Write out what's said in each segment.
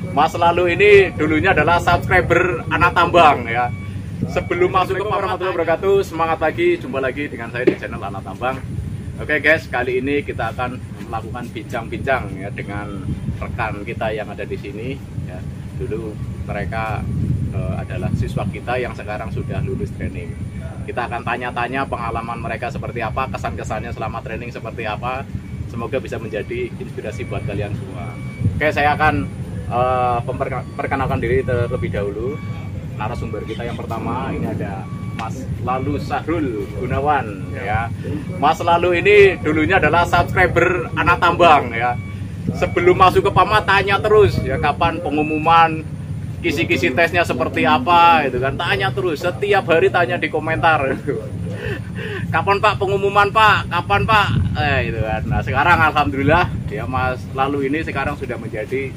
Mas Lalu ini dulunya adalah subscriber anak tambang ya. Sebelum masuk ke warahmatullahi wabarakatuh, semangat lagi, jumpa lagi dengan saya di channel Anak Tambang. Oke guys, kali ini kita akan melakukan bincang-bincang ya dengan rekan kita yang ada di sini ya. Dulu mereka adalah siswa kita yang sekarang sudah lulus training. Kita akan tanya-tanya pengalaman mereka seperti apa, kesan-kesannya selama training seperti apa. Semoga bisa menjadi inspirasi buat kalian semua. Oke, saya akan memperkenalkan diri terlebih dahulu. Narasumber kita yang pertama ini ada Mas Lalu Sahrul Gunawan ya. Mas Lalu ini dulunya adalah subscriber anak tambang ya. Sebelum masuk ke PAMA tanya terus ya kapan pengumuman, kisi-kisi tesnya seperti apa itu kan, tanya terus, setiap hari tanya di komentar. Kapan Pak pengumuman Pak? Kapan Pak? Itu kan. Nah, sekarang alhamdulillah ya Mas Lalu ini sekarang sudah menjadi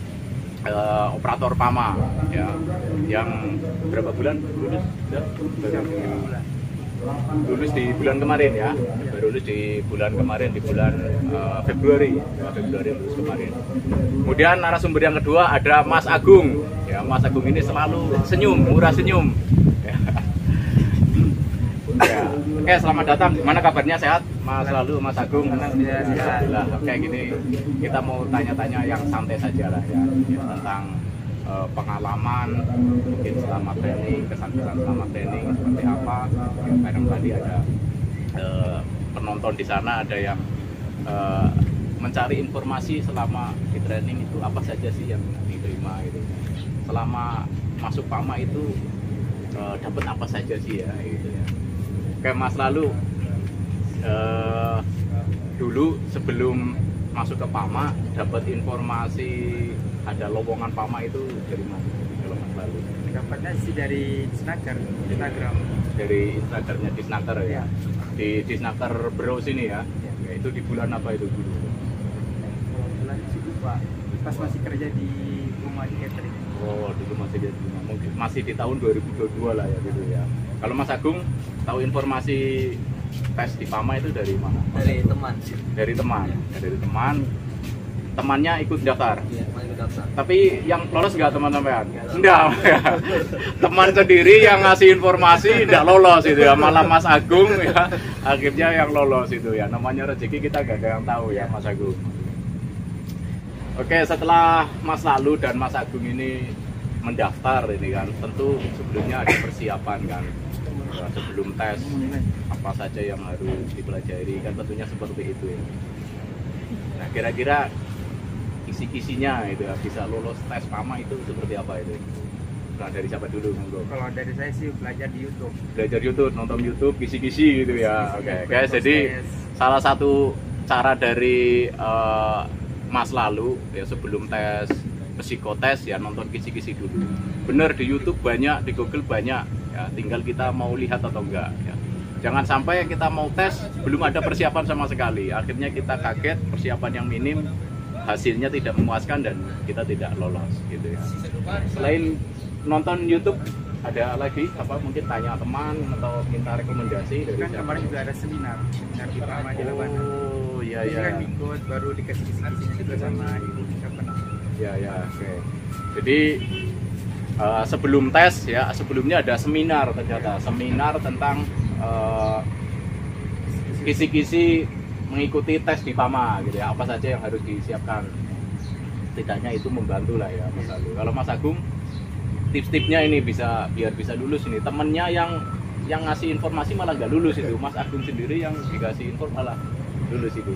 operator PAMA ya, yang berapa bulan lulus? Lulus di bulan kemarin ya, baru lulus di bulan kemarin, di bulan Februari lulus kemarin. Kemudian narasumber yang kedua ada Mas Agung ya. Mas Agung ini selalu senyum, murah senyum ya. Ya. Oke, selamat datang. Gimana kabarnya, sehat Mas Lalu, Mas Agung? Alhamdulillah. Oke, gini kita mau tanya-tanya yang santai saja lah ya, tentang pengalaman mungkin selama training, kesan-kesan selama training seperti apa. Ya, kadang tadi ada penonton di sana ada yang mencari informasi selama di training itu apa saja sih yang diterima itu. Selama masuk PAMA itu dapat apa saja sih ya gitu ya. Kayak Mas Lalu dulu sebelum masuk ke PAMA dapat informasi ada lowongan PAMA itu dari mana kalau Mas Lalu? Dapatnya sih dari Instagram. Dari Instagramnya Disnaker ya. Di Disnaker Bro sini ya. Ya. Itu di bulan apa itu dulu? Bulan sih lupa. Pas masih kerja di rumah di catering. Oh, dulu masih di rumah. Mungkin masih di tahun 2022 lah ya gitu ya. Kalau Mas Agung tahu informasi tes di PAMA itu dari mana? Dari teman sih. Dari teman. Ya, dari teman. Temannya ikut daftar. Iya, ikut daftar. Tapi yang lolos nggak teman-teman? Enggak. Ya. Teman sendiri yang ngasih informasi tidak lolos itu ya. Malah Mas Agung ya akhirnya yang lolos itu ya. Namanya rezeki kita gak ada yang tahu ya Mas Agung. Oke, setelah Mas Lalu dan Mas Agung ini mendaftar ini kan, tentu sebelumnya ada persiapan kan. Ya, sebelum tes apa saja yang harus dipelajari kan, tentunya seperti itu ya. Nah, kira-kira kisi-kisinya itu ya, bisa lolos tes PAMA itu seperti apa itu? Nah, dari siapa dulu monggo? Kalau dari saya sih belajar di YouTube. Belajar YouTube, nonton YouTube, kisi-kisi gitu ya. Oke, guys, jadi salah satu cara dari Mas Lalu ya sebelum tes psikotes ya nonton kisi-kisi dulu. Bener, di YouTube banyak, di Google banyak ya, tinggal kita mau lihat atau enggak ya. Jangan sampai kita mau tes belum ada persiapan sama sekali, akhirnya kita kaget, persiapan yang minim, hasilnya tidak memuaskan dan kita tidak lolos gitu ya. Selain nonton YouTube ada lagi apa, mungkin tanya teman atau minta rekomendasi dari Kan kemarin juga ada seminar di PAMA di Lebanon. Oh iya Jadi ya. kan ikut, baru dikasih kisi-kisinya juga sama ibu siapa namanya. Ya ya, oke. Jadi sebelum tes ya, sebelumnya ada seminar ternyata, seminar tentang kisi-kisi mengikuti tes di PAMA gitu ya, apa saja yang harus disiapkan. Setidaknya itu membantu lah ya Mas Lalu. Kalau Mas Agung, tips-tipsnya ini bisa biar bisa lulus ini. Temennya yang ngasih informasi malah nggak lulus itu, Mas Agung sendiri yang dikasih info malah lulus itu.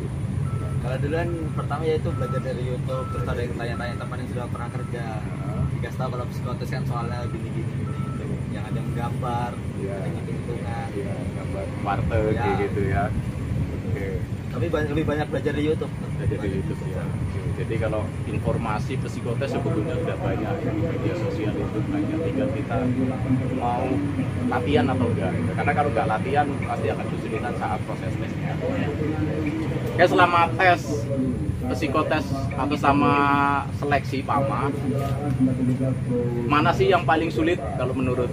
Kalau duluan pertama yaitu belajar dari YouTube, terus ada yang tanya-tanya teman yang sudah pernah kerja, dikasih tahu kalau psikotes kan soalnya gini-gini gitu. Yang ada menggambar, Ya. ada hitung-hitungan, Ya, gambar warteg Ya. gitu ya. Oke. tapi lebih banyak belajar di YouTube. Belajar di YouTube ya. Oke. Jadi kalau informasi psikotes sebetulnya sudah banyak ya, di media sosial itu banyak, tinggal kita mau latihan atau enggak gitu. Karena kalau nggak latihan pasti akan kesulitan saat proses tesnya. Oke, selama tes psikotes atau sama seleksi PAMA, mana sih yang paling sulit kalau menurut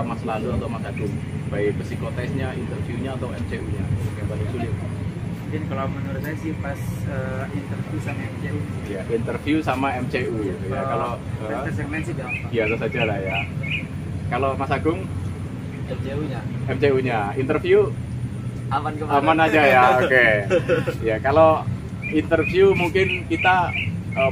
Mas Lalu atau Mas Agung? Baik psikotesnya, interviewnya atau MCU-nya yang paling sulit? Mungkin kalau menurut saya sih pas interview sama MCU. Ya, interview sama MCU. Ya, kalau tes yang lain sih gampang. biasa saja lah ya. Kalau Mas Agung, MCU-nya MCU-nya, interview aman kemarin. aman aja ya, oke. Ya, kalau interview mungkin kita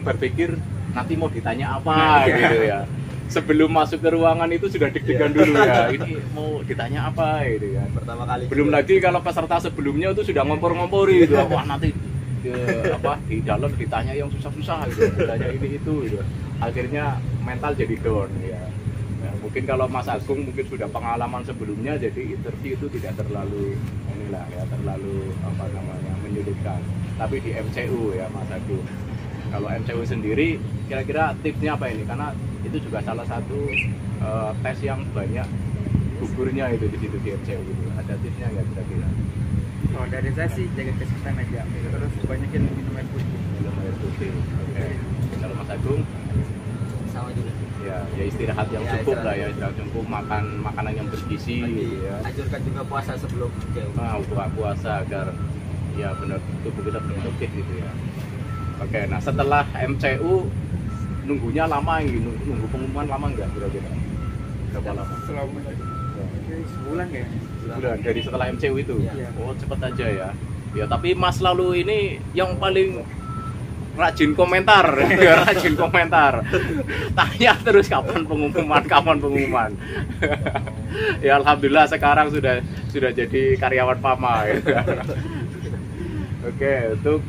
berpikir nanti mau ditanya apa gitu ya. Sebelum masuk ke ruangan itu sudah deg-degan dulu ya. Ini mau ditanya apa gitu ya. Pertama kali Belum juga. lagi kalau peserta sebelumnya itu sudah ngompor-ngompori gitu. Wah, nanti di dalam ditanya yang susah-susah gitu. Ditanya ini itu gitu. Akhirnya mental jadi down ya. Ya, mungkin kalau Mas Agung mungkin sudah pengalaman sebelumnya, jadi interview itu tidak terlalu inilah ya, terlalu apa namanya menyulitkan. Tapi di MCU ya Mas Agung. Kalau MCU sendiri kira-kira tipsnya apa ini? Karena itu juga salah satu tes yang banyak gugurnya itu di situ di MCU gitu. Ada tipsnya nggak kira-kira? Oh, dari saya sih jaga kesehatan aja. Terus banyakin minum air putih. Minum air putih. Oke. Kalau Mas Agung sama juga. ya istirahat yang Ya, cukup istirahat. lah ya, istirahat cukup, makan makanan yang bergizi gitu ya. Anjurkan juga puasa sebelum MCU. Puasa agar ya benar tubuh kita produktif gitu ya. Oke, nah setelah MCU nunggunya lama ini, nunggu pengumuman lama nggak kira-kira? Berapa lama? Selama sebulan kayaknya. Sebulan dari setelah MCU itu. Iya. Oh, cepet aja ya. Ya, tapi Mas lalu ini yang paling rajin komentar, ya, rajin komentar. Tanya terus kapan pengumuman. Ya alhamdulillah sekarang sudah jadi karyawan Pama ya. Oke, untuk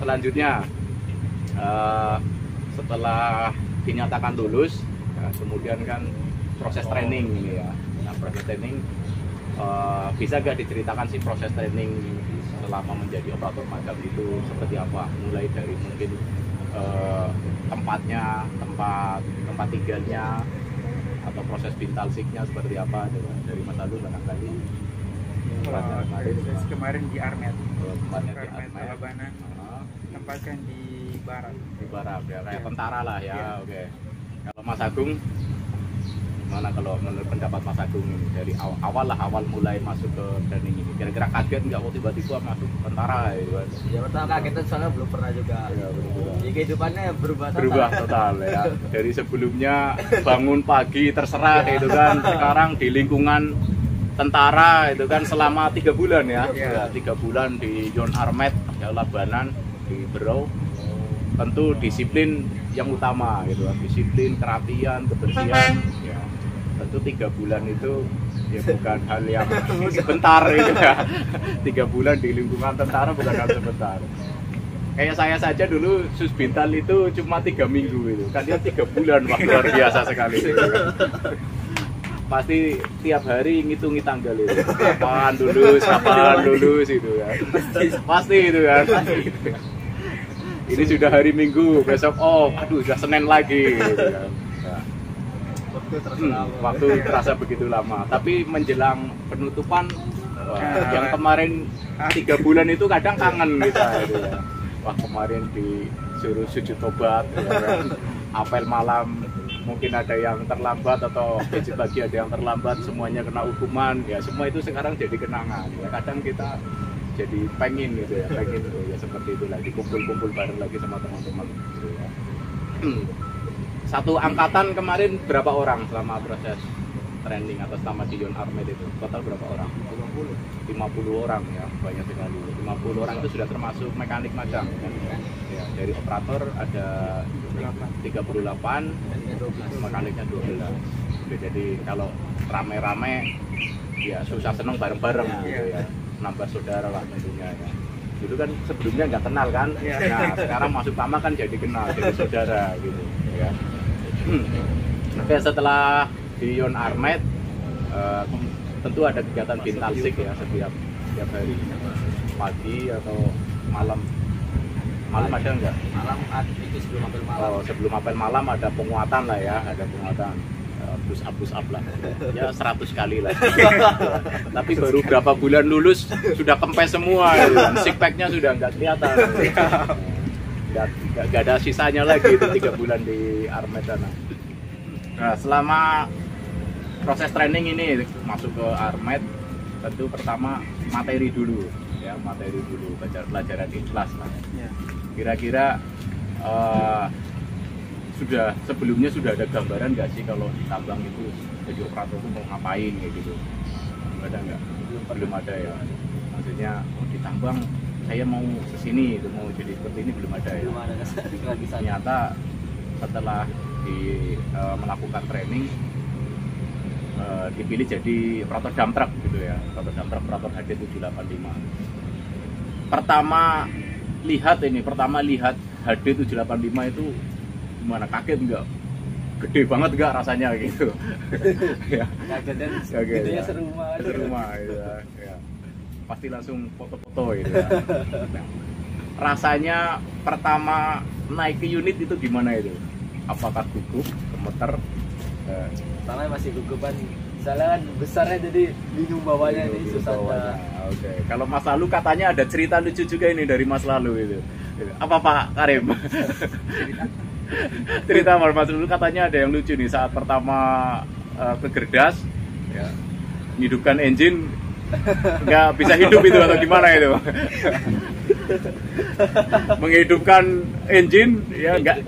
selanjutnya setelah dinyatakan lulus, ya, kemudian kan proses training ini ya. Nah, proses training bisa gak diceritakan sih proses training selama menjadi operator magang itu seperti apa? Mulai dari mungkin tempatnya, tempat tinggalnya, atau proses bintalsiknya seperti apa dari Mas Alun barangkali. Dari kemarin di Armet. Tempatnya di Armet Armet. Alabana. Tempatkan di barat. Di barat ya, kayak Iya. tentara lah ya. Iya. Oke. Kalau Mas Agung gimana kalau menurut pendapat Mas Agung ini dari awal mulai masuk ke training ini, kira-kira kaget nggak waktu tiba-tiba masuk tentara gitu kan? Ya pertama kaget soalnya belum pernah juga. Ya, betul. Ya, kehidupannya berubah Total ya. Dari sebelumnya bangun pagi terserah itu kan, sekarang di lingkungan tentara itu kan selama 3 bulan ya. Iya. Ya, 3 bulan di Yon Armet, ya, Labanan di Berau. Tentu disiplin yang utama gitu kan, disiplin, kerapian, kebersihan ya. Tentu 3 bulan itu ya bukan hal yang sebentar gitu ya. 3 bulan di lingkungan tentara bukan hal sebentar. Kayak saya saja dulu Susbintal itu cuma 3 minggu itu, kan dia 3 bulan, wah luar biasa sekali gitu kan. Pasti tiap hari ngitungi tanggal itu, kapan lulus itu kan, pasti itu kan. Ini sudah hari Minggu, besok aduh sudah Senin lagi gitu kan. Nah, waktu terasa begitu lama, tapi menjelang penutupan yang kemarin 3 bulan itu kadang kangen kita gitu ya. Wah, kemarin disuruh sujud tobat ya kan? Apel malam, mungkin ada yang terlambat atau hijab pagi ada yang terlambat, semuanya kena hukuman ya, semua itu sekarang jadi kenangan ya. Kadang kita jadi pengen gitu ya, ya seperti itu lagi, kumpul-kumpul bareng lagi sama teman-teman gitu ya. Satu angkatan kemarin berapa orang selama proses training atau selama di Yon Armet itu? Total berapa orang? 50 orang ya, banyak sekali. 50 orang itu sudah termasuk mekanik magang kan? Ya, dari operator ada 38, mekaniknya 12. Jadi kalau rame-rame ya susah seneng bareng-bareng gitu ya. Nambah saudara lah tentunya ya. Dulu kan sebelumnya nggak kenal kan, nah sekarang masuk Pama kan jadi kenal, jadi saudara gitu ya. Oke, setelah di Yon Armet tentu ada kegiatan bintalsik ya setiap hari, pagi atau malam ada nggak? Malam itu sebelum apel malam. Oh, sebelum apel malam ada penguatan lah ya, ada penguatan push up lah ya, 100 kali lah. Tapi baru berapa bulan lulus sudah kempes semua gitu. Six pack-nya sudah nggak kelihatan, nggak ada sisanya lagi itu 3 bulan di Armet sana. Nah, selama proses training ini masuk ke Armet, tentu pertama materi dulu ya materi dulu, pelajaran di kelas lah. Ya. Kira-kira sudah sebelumnya sudah ada gambaran nggak sih kalau di tambang itu jadi operator itu mau ngapain kayak gitu? Ada nggak? Belum ada ya. Maksudnya di tambang saya mau kesini itu mau jadi seperti ini belum ada ya. Belum ada nggak bisa. Ternyata setelah melakukan training dipilih jadi operator dump truck gitu ya, operator HD 785. Pertama lihat HD 785 itu gimana, kaget nggak? Gede banget nggak rasanya gitu? Ya. Kaget dan Ya. serumah ya. Pasti langsung foto-foto gitu ya. Nah, rasanya pertama naik ke unit itu gimana itu? Apakah gugup, gemeter? Pertama masih gugupan, misalnya kan besarnya jadi bingung bawahnya ini susah. Oke. Kalau Mas Lalu katanya ada cerita lucu juga ini dari Mas Lalu itu. Apa Pak Karim? Cerita Mas Lalu katanya ada yang lucu nih saat pertama ke Gerdas, ya, hidupkan engine nggak bisa hidup itu atau gimana itu? Menghidupkan engine ya nggak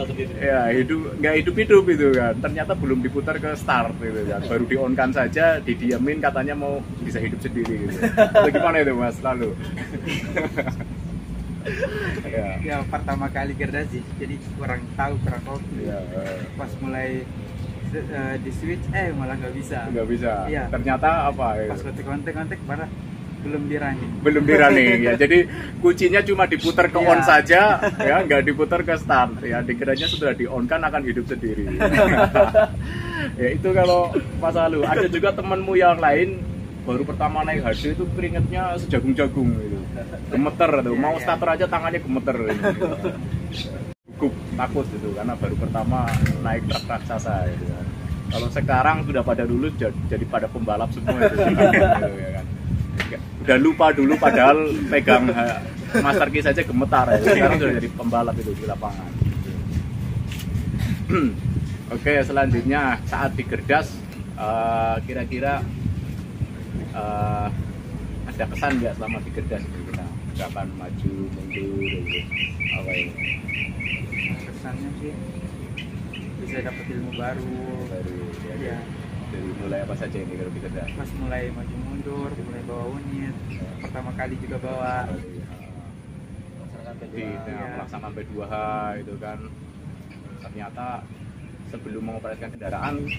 hidup itu kan, ternyata belum diputar ke start gitu kan, baru di on kan saja, didiamin katanya mau bisa hidup sendiri gitu. Itu gimana itu Mas Lalu? Ya pertama kali Gerdas sih, jadi kurang tahu Ya, pas mulai di switch malah nggak bisa. Iya. Ternyata apa ya? Pas kontek malah belum belum dirunning ya, jadi kuncinya cuma diputar ke on saja ya, nggak diputar ke start ya, dikiranya sudah di on kan akan hidup sendiri. Ya itu kalau Mas Lalu. Ada juga temanmu yang lain baru pertama naik HD itu keringetnya sejagung-jagung gitu, gemeter tuh, mau starter aja tangannya gemeter gitu. Gugup, takut gitu karena baru pertama naik truk raksasa gitu kan. Kalau sekarang sudah pada dulu jadi pada pembalap semua itu, gitu, ya kan. Udah lupa dulu padahal pegang master key saja gemetar ya. Sekarang sudah jadi pembalap itu di lapangan. Oke, selanjutnya saat di Gerdas kira-kira ada kesan nggak selama di Gerdas itu kita kapan maju mundur gitu, apa ini? Kesannya sih bisa dapat ilmu baru ya. Dari mulai apa saja ini kalau di Gerdas? Pas mulai maju mundur, mulai bawa unit, pertama kali juga bawa melaksanakan P2H itu kan, ternyata sebelum mengoperasikan kendaraan,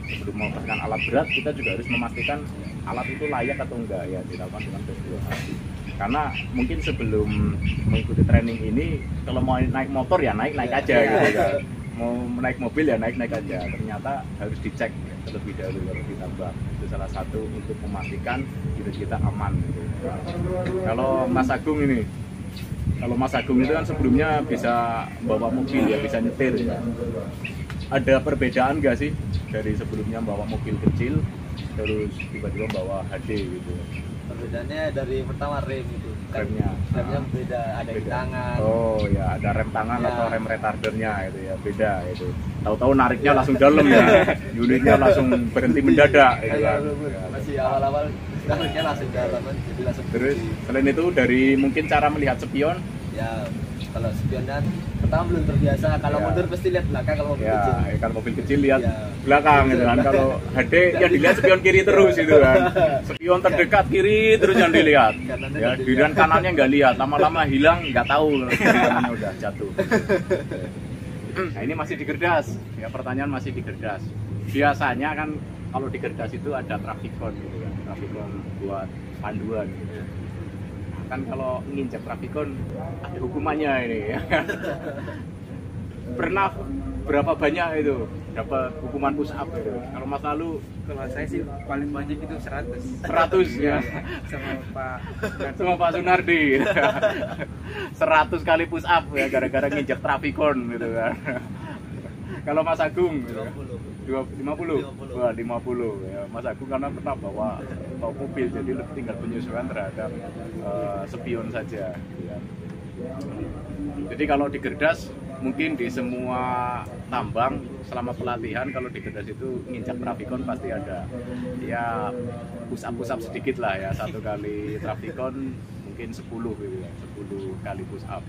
sebelum mengoperasikan alat berat, kita juga harus memastikan alat itu layak atau enggak ya dilakukan dengan P2H. Karena mungkin sebelum mengikuti training ini, kalau mau naik motor ya naik aja gitu kan. Mau naik mobil ya naik aja. Ternyata harus dicek terlebih dahulu kalau ditambah. Itu salah satu untuk memastikan diri kita aman gitu. Kalau Mas Agung itu kan sebelumnya bisa bawa mobil ya, bisa nyetir ya. Ada perbedaan nggak sih dari sebelumnya bawa mobil kecil terus tiba-tiba bawa HD gitu? Perbedaannya dari pertama rem itu. Remnya beda, ada di tangan. Oh ya, ada rem tangan atau rem retardernya itu ya, beda itu. Tahu-tahu nariknya langsung dalam ya, unitnya langsung berhenti mendadak gitu kan. Masih awal-awal nariknya langsung dalam, jadi langsung. Terus selain itu dari mungkin cara melihat spion? Ya, kalau spion kan pertama belum terbiasa, kalau mundur pasti lihat belakang kalau mobil kecil. Ya, kalau mobil kecil lihat belakang gitu kan. Kalau HD ya dilihat spion kiri terus gitu kan. Spion terdekat kiri terus yang dilihat. Ya, giliran kanannya nggak lihat, lama-lama hilang, nggak tahu kanannya udah jatuh. Nah, ini masih di Gerdas. Ya, pertanyaan masih di Gerdas. Biasanya kan kalau di Gerdas itu ada trafikon gitu kan. Trafikon buat panduan gitu. Kan kalau nginjak trafikon ada hukumannya ini ya. Pernah berapa banyak itu dapat hukuman push up itu? Kalau Mas Lalu? Kalau saya sih paling banyak itu 100 ya sama Pak Sunardi. 100 kali push up ya gara-gara nginjak trafikon gitu kan. Kalau Mas Agung gitu, 50 ya. Mas Agung karena pernah bawa mobil jadi lebih tinggal penyesuaian terhadap spion saja ya. Jadi kalau di Gerdas mungkin di semua tambang selama pelatihan, kalau di Gerdas itu nginjak trafikon pasti ada ya push up sedikit lah ya, 1 kali trafikon mungkin 10 gitu ya, 10 kali push up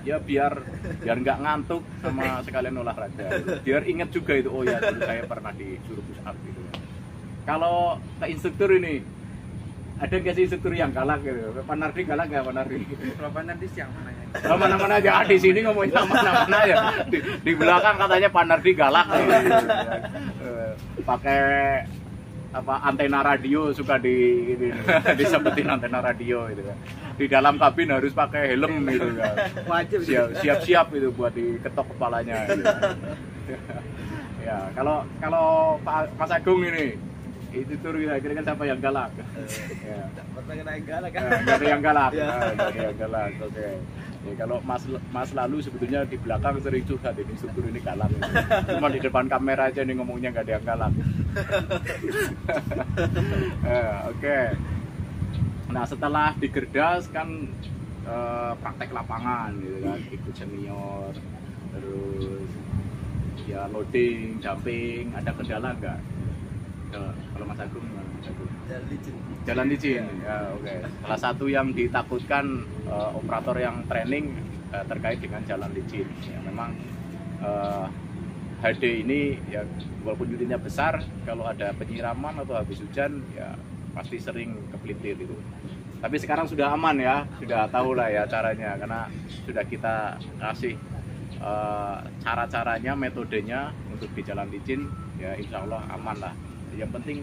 ya biar nggak ngantuk sama sekalian olahraga gitu. Biar ingat juga itu, oh ya dulu saya pernah disuruh push up gitu. Kalau ke instruktur ini ada nggak sih instruktur yang galak gitu? Pak Nardi galak nggak Pak Nardi? Kalau Pak Nardi yang mananya? Oh, mana-mana aja, di sini ngomongnya mana-mana aja. Di belakang katanya Pak Nardi galak gitu. Pakai apa antena radio suka disebutin antena radio gitu kan. Di dalam kabin harus pakai helm gitu kan. Wajib Siap-siap itu buat diketok kepalanya gitu. Ya, kalau Pak Mas Agung ini itu tur kira-kira siapa yang galak? Ya. Pernah kena yang galak kan? Nggak ada yang galak. Nggak ada yang galak. Oke. Ya, kalau Mas lalu sebetulnya di belakang sering curhat ini instruktur ini galak. Cuma di depan kamera aja nih ngomongnya nggak ada yang galak. Oke. Nah, setelah digerdas kan praktek lapangan gitu kan, ikut senior, terus ya loading, jumping, ada kendala nggak? Kalau Mas Agung gimana? Jalan licin. Ya, oke. Salah satu yang ditakutkan operator yang training terkait dengan jalan licin. Ya, memang HD ini ya walaupun unitnya besar, kalau ada penyiraman atau habis hujan ya pasti sering kepelintir itu. Tapi sekarang sudah aman ya, sudah tahu lah ya caranya, karena sudah kita kasih cara-caranya, metodenya untuk di jalan licin, ya insya Allah aman lah. Yang penting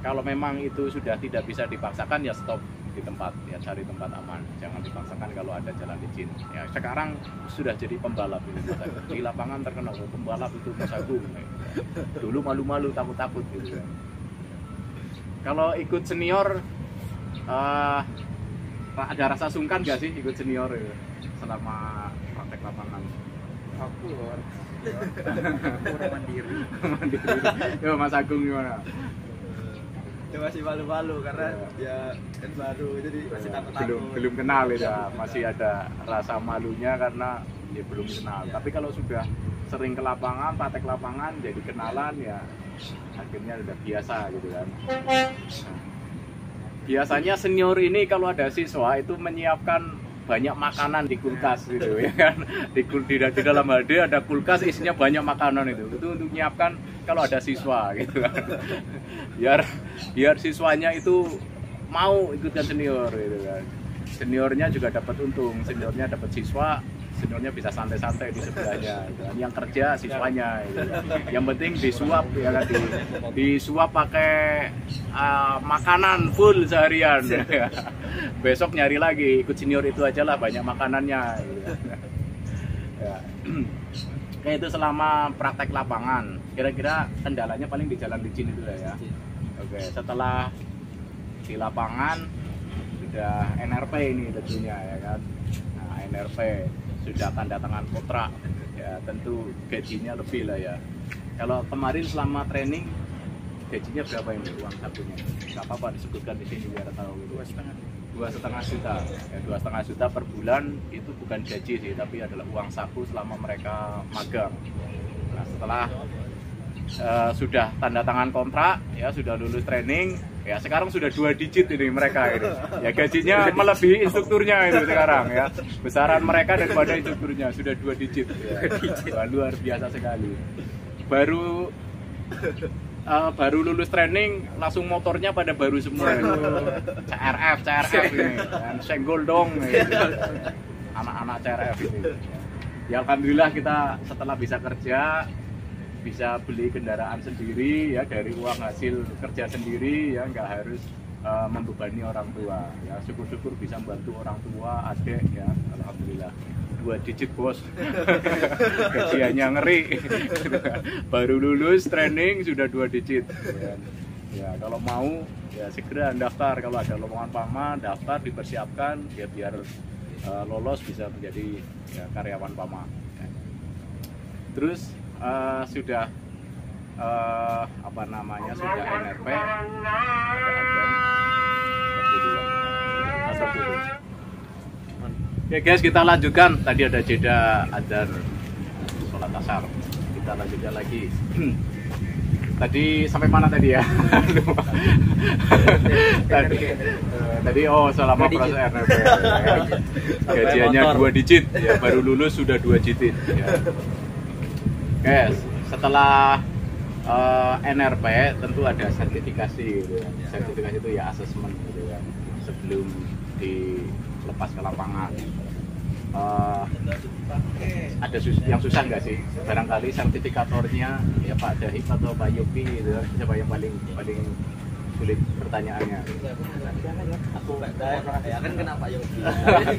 kalau memang itu sudah tidak bisa dipaksakan ya stop di tempat, ya cari tempat aman, jangan dipaksakan kalau ada jalan licin. Ya sekarang sudah jadi pembalap ini Mas Agung. Di lapangan terkenal pembalap itu Mas Agung. Dulu malu-malu, takut-takut gitu. Kalau ikut senior ada rasa sungkan nggak sih ikut senior ya, selama praktek lapangan? Aku orang mandiri. Yo Mas Agung gimana? Ya masih malu-malu karena ya kan baru, jadi masih takut-takut. Belum kenal ya, masih ada rasa malunya karena ya belum kenal. Tapi kalau sudah sering ke lapangan, praktek lapangan, jadi kenalan ya akhirnya udah biasa gitu kan. Biasanya senior ini kalau ada siswa itu menyiapkan banyak makanan di kulkas gitu ya kan. Di dalam HD ada kulkas isinya banyak makanan itu untuk menyiapkan kalau ada siswa gitu kan. Biar siswanya itu mau ikutkan senior gitu kan. Seniornya juga dapat untung, seniornya dapat siswa, seniornya bisa santai-santai di sebelahnya gitu kan. Yang kerja siswanya gitu kan. Yang penting disuap ya kan, disuap pakai makanan full seharian ya. Besok nyari lagi ikut senior itu aja lah, banyak makanannya gitu kan. Ya. Oke, itu selama praktek lapangan. Kira-kira kendalanya paling di jalan licin itu lah ya. Oke, setelah di lapangan sudah NRP ini tentunya ya kan. Nah, NRP sudah tanda tangan kontrak ya, tentu gajinya lebih lah ya. Kalau kemarin selama training gajinya berapa ini uang sakunya? Gak apa-apa disebutkan di sini biar tahu. 2,5 juta. Ya, 2,5 juta per bulan itu bukan gaji sih, tapi adalah uang saku selama mereka magang. Nah, setelah sudah tanda tangan kontrak ya, sudah lulus training ya, sekarang sudah 2 digit ini mereka ini ya, gajinya melebihi instrukturnya itu sekarang ya, besaran mereka daripada instrukturnya sudah 2 digit ya. Luar biasa sekali. Baru lulus training langsung motornya pada baru semua itu. CRF ini dan senggol dong gitu. Anak-anak CRF ini ya, alhamdulillah kita setelah bisa kerja, bisa beli kendaraan sendiri ya, dari uang hasil kerja sendiri ya, nggak harus membebani orang tua ya. Syukur-syukur bisa membantu orang tua, adik ya, alhamdulillah. 2 digit bos. Gajiannya ngeri. Baru lulus training sudah 2 digit ya. Kalau mau ya segera daftar, kalau ada lowongan PAMA daftar, dipersiapkan ya, biar lolos bisa menjadi ya, karyawan PAMA ya. Terus sudah apa namanya, sudah NRP, Oke guys, kita lanjutkan. Tadi ada jeda adzan sholat asar, kita lanjutkan lagi. Tadi sampai mana tadi ya? Tadi selama proses NRP gajiannya 2 digit ya, baru lulus sudah 2 digit ya. Oke, setelah NRP tentu ada sertifikasi gitu ya. Sertifikasi itu ya asesmen gitu ya, sebelum dilepas ke lapangan. Ada yang susah nggak sih? Barangkali sertifikatornya ya Pak Dahib atau Pak Yopi gitu, siapa yang paling sulit pertanyaannya? Aku Pak Dahib, ya kan kena Pak Yopi.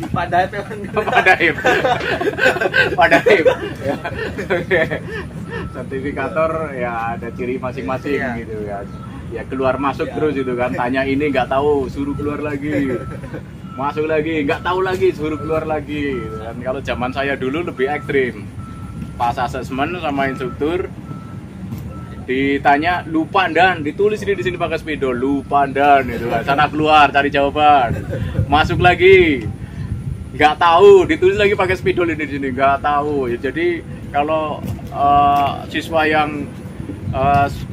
Pak Dahib Pak Dahib. Pak Dahib. Ya. Oke. Sertifikator ya ada ciri masing-masing gitu ya. Ya keluar masuk terus gitu kan, tanya ini nggak tahu suruh keluar lagi. Masuk lagi, nggak tahu lagi, suruh keluar lagi. Dan kalau zaman saya dulu lebih ekstrim. Pas asesmen sama instruktur, ditanya lupa dan ditulis ini di sini pakai spidol, lupa dan itu kan. Sana keluar cari jawaban. Masuk lagi, nggak tahu, ditulis lagi pakai spidol ini di sini, nggak tahu. Ya, jadi kalau siswa yang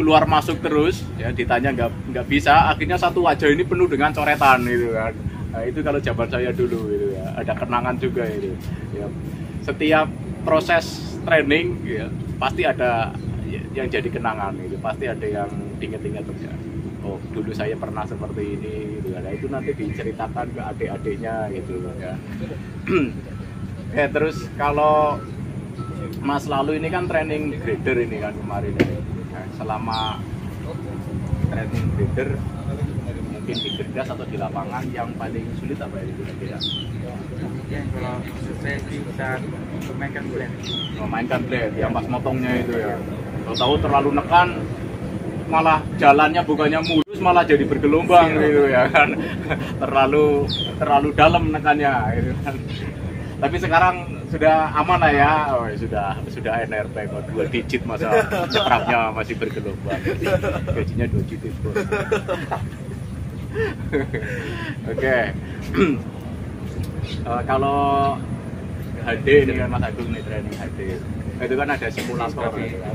keluar masuk terus, ya ditanya nggak bisa, akhirnya satu wajah ini penuh dengan coretan gitu kan. Nah, itu kalau zaman saya dulu gitu ya, ada kenangan juga itu. Ya. Setiap proses training ya, pasti ada yang jadi kenangan gitu, pasti ada yang diinget-inget terus ya. Oh, dulu saya pernah seperti ini gitu. Nah, itu nanti diceritakan ke adik-adiknya gitu ya. Terus kalau Mas Lalu ini kan training grader ini kan kemarin ya. Nah, selama training grader mungkin di gerdas atau di lapangan yang paling sulit apa ya kira-kira? Ya, kalau saya bisa memainkan blade. Memainkan blade, yang pas motongnya itu ya. Kalau tahu terlalu nekan, malah jalannya bukannya mulus malah jadi bergelombang gitu ya kan. terlalu dalam nekannya gitu kan. Tapi sekarang sudah aman lah ya. Sudah NRP kok 2 digit, masa cekrapnya masih bergelombang. Gajinya 2 digit bos. Oke. Kalau HD ini kan Mas Agung nih, training HD. Itu kan ada simulator gitu kan.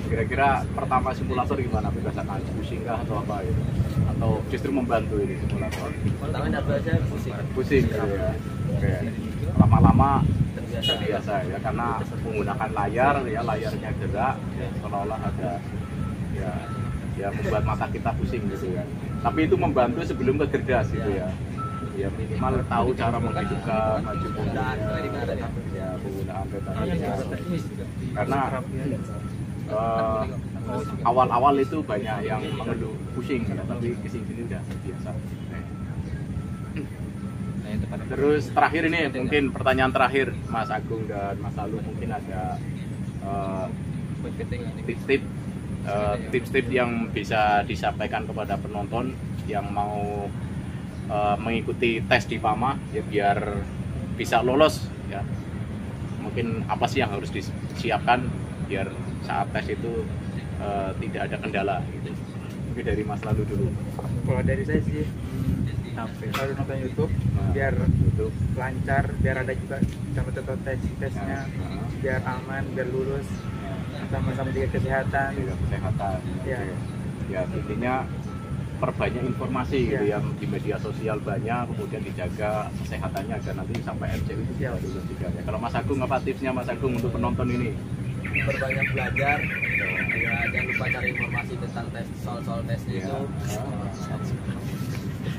Kira-kira pertama simulator gimana? Berdasarkan pusing kah atau apa gitu? Atau justru membantu ini simulator? Pertama dapat aja Pusing gitu ya. Oke. Lama-lama terbiasa ya, karena menggunakan layar ya, layarnya gerak ya, seolah-olah ada ya membuat mata kita pusing gitu ya. Tapi itu membantu sebelum ke gerdas gitu ya. Ya minimal tahu cara menghidupkan maju penggunaan ya, penggunaan petanya. Karena awal-awal itu banyak yang mengeluh pusing, tapi kesini udah biasa. Terus terakhir ini mungkin pertanyaan terakhir Mas Agung dan Mas Lalu, mungkin ada tips-tips yang bisa disampaikan kepada penonton yang mau mengikuti tes di PAMA ya, biar bisa lolos ya. Mungkin apa sih yang harus disiapkan biar saat tes itu tidak ada kendala gitu. Mungkin dari Mas Lalu dulu. Kalau dari saya sih kalau nonton YouTube biar lancar, biar ada juga contoh tesnya, biar aman, biar lulus, sama-sama jaga kesehatan. Ya intinya perbanyak informasi gitu ya, di media sosial banyak, kemudian dijaga kesehatannya agar nanti sampai MCU itu bisa lulus juga ya. Kalau Mas Agung, apa tipsnya Mas Agung untuk penonton ini? Berbanyak belajar ya, jangan lupa cari informasi tentang tes, soal tesnya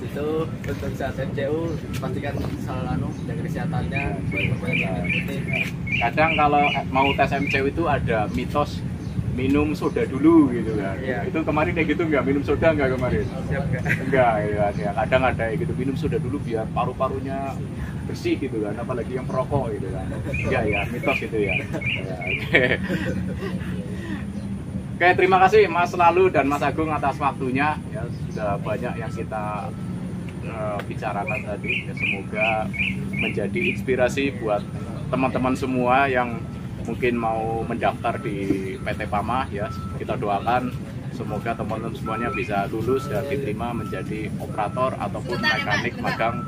itu untuk saat MCU pastikan jaga kesehatannya, kadang kalau mau tes MCU itu ada mitos minum soda dulu gitu kan. Itu kemarin kayak gitu nggak, minum soda nggak kemarin? Enggak ya, kadang ada gitu, minum soda dulu biar paru-parunya bersih gitu kan, apalagi yang perokok gitu kan. Enggak ya, mitos itu ya. Oke, terima kasih Mas Lalu dan Mas Agung atas waktunya ya, sudah banyak yang kita bicarakan tadi ya, semoga menjadi inspirasi buat teman-teman semua yang mungkin mau mendaftar di PT PAMA ya. Kita doakan semoga teman-teman semuanya bisa lulus dan diterima menjadi operator ataupun mekanik magang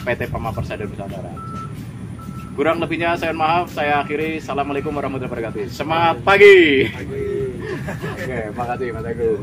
PT PAMA Persada Nusantara. Kurang lebihnya saya maaf, saya akhiri. Assalamualaikum warahmatullahi wabarakatuh. Semangat pagi. Oke, makasih Mas Agung.